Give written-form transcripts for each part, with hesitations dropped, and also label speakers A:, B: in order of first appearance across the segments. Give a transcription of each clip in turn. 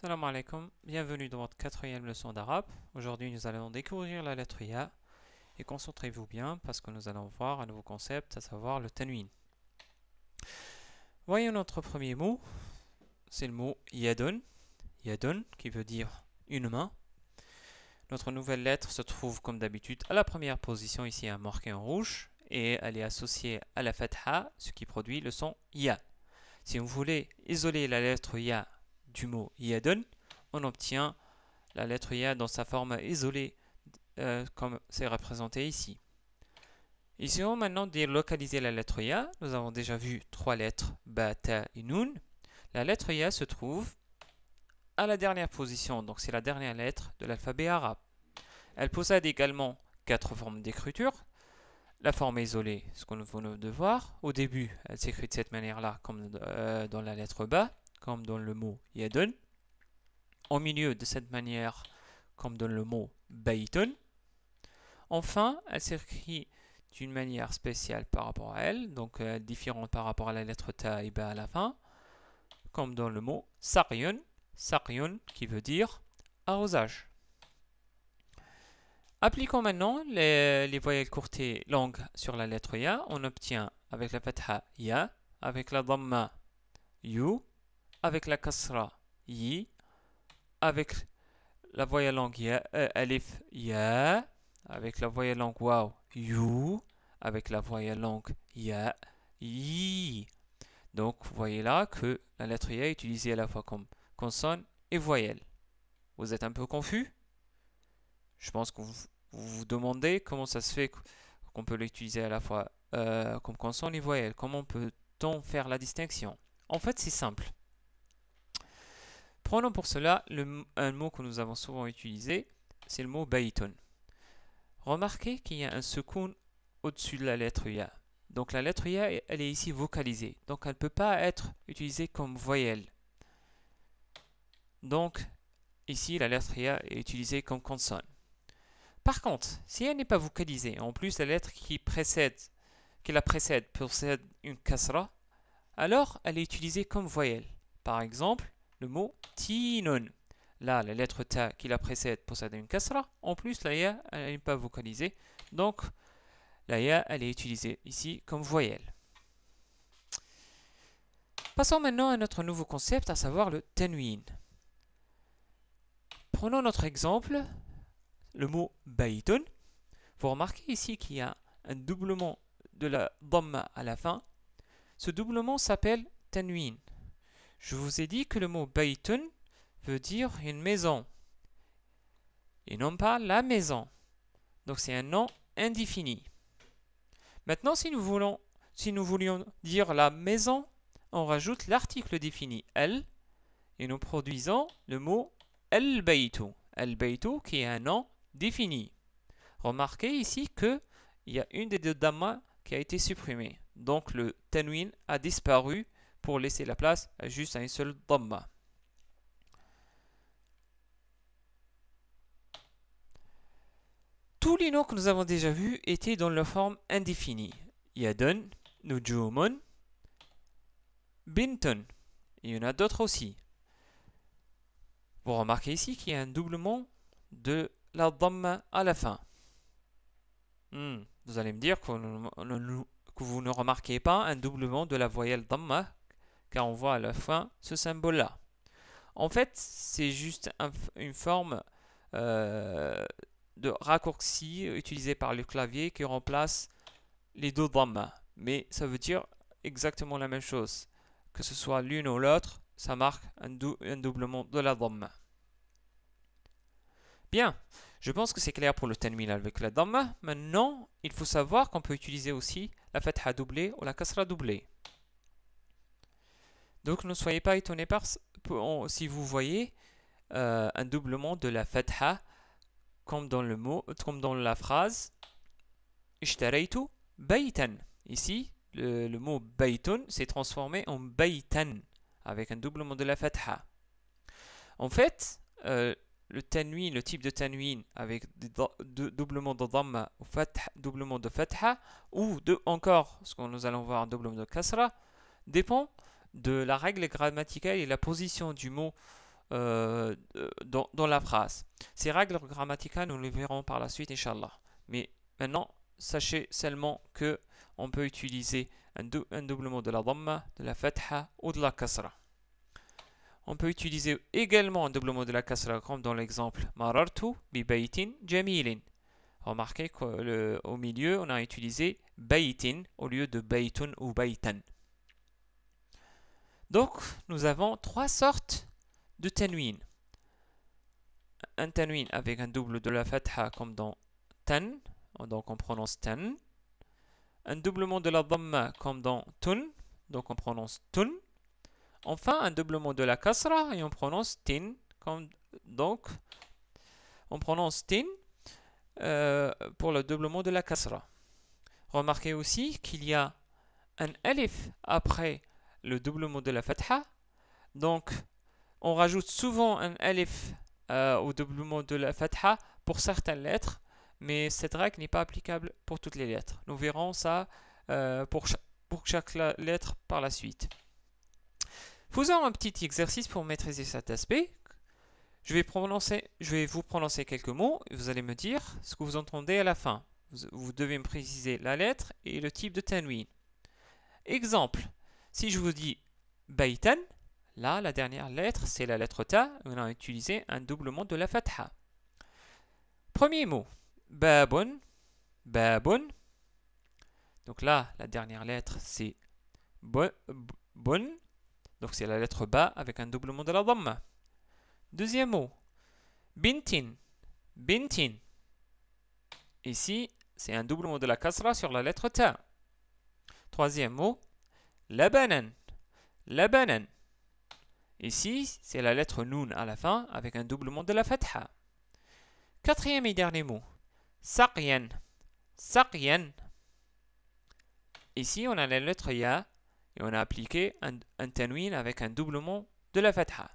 A: Salam alaikum, bienvenue dans votre quatrième leçon d'arabe. Aujourd'hui, nous allons découvrir la lettre Ya et concentrez-vous bien parce que nous allons voir un nouveau concept, à savoir le tanwin. Voyons notre premier mot, c'est le mot yadun, yadun qui veut dire une main. Notre nouvelle lettre se trouve comme d'habitude à la première position ici marquée en rouge et elle est associée à la fatha, ce qui produit le son Ya. Si vous voulez isoler la lettre Ya du mot yadun, on obtient la lettre Ya dans sa forme isolée, comme c'est représenté ici. Essayons maintenant de localiser la lettre Ya. Nous avons déjà vu trois lettres, Ba, Ta et Nun. La lettre Ya se trouve à la dernière position, donc c'est la dernière lettre de l'alphabet arabe. Elle possède également quatre formes d'écriture. La forme isolée, ce qu'on venons de voir. Au début, elle s'écrit de cette manière-là, comme dans la lettre Ba, comme dans le mot Yadun. Au milieu, de cette manière, comme dans le mot Baytun. Enfin, elle s'écrit d'une manière spéciale par rapport à elle, donc différente par rapport à la lettre Ta et Ba à la fin, comme dans le mot Saryun, Saryun qui veut dire arrosage. Appliquons maintenant les voyelles courtes et longues sur la lettre Ya. On obtient avec la fatha Ya, avec la dhamma Yu, avec la kasra Yi, avec la voyelle longue Ya, alif Ya, avec la voyelle longue Waw You, avec la voyelle longue Ya, Yi. Donc, vous voyez là que la lettre Ya est utilisée à la fois comme consonne et voyelle. Vous êtes un peu confus? Je pense que vous demandez comment ça se fait qu'on peut l'utiliser à la fois comme consonne et voyelle. Comment peut-on faire la distinction? En fait, c'est simple. Prenons pour cela un mot que nous avons souvent utilisé, c'est le mot baytun. Remarquez qu'il y a un secoun au-dessus de la lettre Ya. Donc la lettre Ya, elle est ici vocalisée. Donc elle ne peut pas être utilisée comme voyelle. Donc ici, la lettre Ya est utilisée comme consonne. Par contre, si elle n'est pas vocalisée, en plus la lettre qui la précède possède une kasra, alors elle est utilisée comme voyelle. Par exemple, le mot tinun. Là, la lettre ta qui la précède possède une kasra. En plus, la ya, elle n'est pas vocalisée. Donc, la ya, elle est utilisée ici comme voyelle. Passons maintenant à notre nouveau concept, à savoir le tanwin. Prenons notre exemple, le mot baytun. Vous remarquez ici qu'il y a un doublement de la dhamma à la fin. Ce doublement s'appelle tanwin. Je vous ai dit que le mot baytun veut dire une maison et non pas la maison. Donc c'est un nom indéfini. Maintenant, si nous voulions dire la maison, on rajoute l'article défini el et nous produisons le mot el-baytu. El-baytu qui est un nom défini. Remarquez ici qu'il y a une des deux dhamma qui a été supprimée. Donc le tanwin a disparu pour laisser la place juste à une seule dhamma. Tous les noms que nous avons déjà vus étaient dans la forme indéfinie. Yadun, Nujumun, Bintun. Il y en a d'autres aussi. Vous remarquez ici qu'il y a un doublement de la dhamma à la fin. Vous allez me dire que vous ne remarquez pas un doublement de la voyelle dhamma, car on voit à la fin ce symbole-là. En fait, c'est juste une forme de raccourci utilisé par le clavier qui remplace les deux dhamma. Mais ça veut dire exactement la même chose. Que ce soit l'une ou l'autre, ça marque un doublement de la dhamma. Bien, je pense que c'est clair pour le tanwin avec la dhamma. Maintenant, il faut savoir qu'on peut utiliser aussi la fatha doublée ou la kasra doublée. Donc ne soyez pas étonnés si vous voyez un doublement de la fatha comme dans la phrase ishtaraytu baytan. Ici, le mot baytun s'est transformé en baytan avec un doublement de la fatha. En fait, le tanwin, le type de tanwin avec doublement de dhamma ou doublement de fatha ou encore ce que nous allons voir un doublement de kasra dépend de la règle grammaticale et la position du mot dans la phrase. Ces règles grammaticales, nous les verrons par la suite, Inch'Allah. Mais maintenant, sachez seulement que on peut utiliser un doublement de la dhamma, de la fatha ou de la kasra. On peut utiliser également un doublement de la kasra, comme dans l'exemple marartu bi baytin jamilin. Remarquez qu'au milieu, on a utilisé baytin au lieu de baytun ou baytan. Donc, nous avons trois sortes de tanwin. Un tanwin avec un double de la fatha comme dans tan, donc on prononce tan. Un doublement de la dhamma comme dans tun, donc on prononce tun. Enfin, un doublement de la kasra et on prononce tin, donc on prononce tin pour le doublement de la kasra. Remarquez aussi qu'il y a un alif après le doublement de la fatha, donc on rajoute souvent un alif au doublement de la fatha pour certaines lettres, mais cette règle n'est pas applicable pour toutes les lettres. Nous verrons ça pour chaque lettre par la suite. Faisons un petit exercice pour maîtriser cet aspect. Je vais vous prononcer quelques mots et vous allez me dire ce que vous entendez à la fin. Vous devez me préciser la lettre et le type de tanwin. Exemple, si je vous dis baytan, là, la dernière lettre, c'est la lettre ta. On a utilisé un doublement de la fatha. Premier mot, babun, babun. Donc là, la dernière lettre, c'est bun. Donc c'est la lettre ba avec un doublement de la dhamma. Deuxième mot, bintin, bintin. Ici, c'est un doublement de la kasra sur la lettre ta. Troisième mot, labanan, labanan. Ici, c'est la lettre noun à la fin avec un doublement de la fatha. Quatrième et dernier mot, saqyan, saqyan. Ici, on a la lettre ya et on a appliqué un tanwin avec un doublement de la fatha.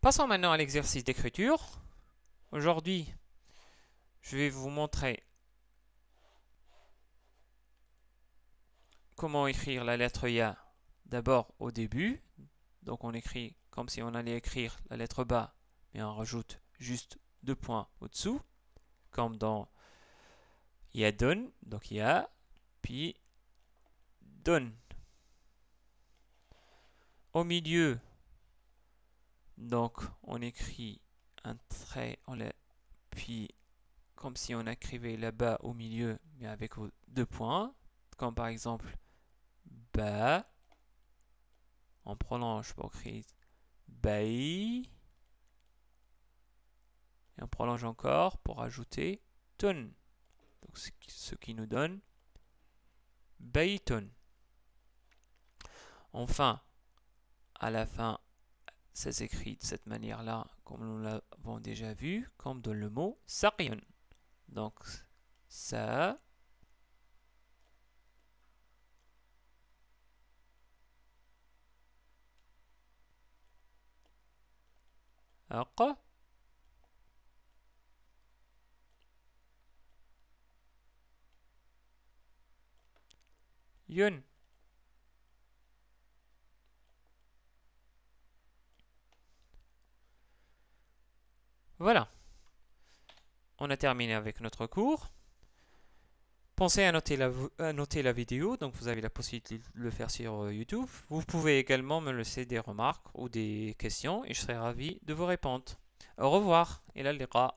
A: Passons maintenant à l'exercice d'écriture. Aujourd'hui, je vais vous montrer comment écrire la lettre ya d'abord au début. Donc on écrit comme si on allait écrire la lettre ba, mais on rajoute juste 2 points au-dessous, comme dans yadun, donc ya, puis dun. Au milieu, donc on écrit un trait, puis comme si on écrivait là-bas au milieu, mais avec 2 points, comme par exemple ba, on prolonge pour écrire bai, et on prolonge encore pour ajouter tun, donc ce qui nous donne baitun. Enfin, à la fin, ça s'écrit de cette manière-là, comme nous l'avons déjà vu, comme dans le mot saqyun. Donc, ça, aq, yun. Voilà. On a terminé avec notre cours. Pensez à noter la vidéo, donc vous avez la possibilité de le faire sur YouTube. Vous pouvez également me laisser des remarques ou des questions et je serai ravi de vous répondre. Au revoir et la liqa.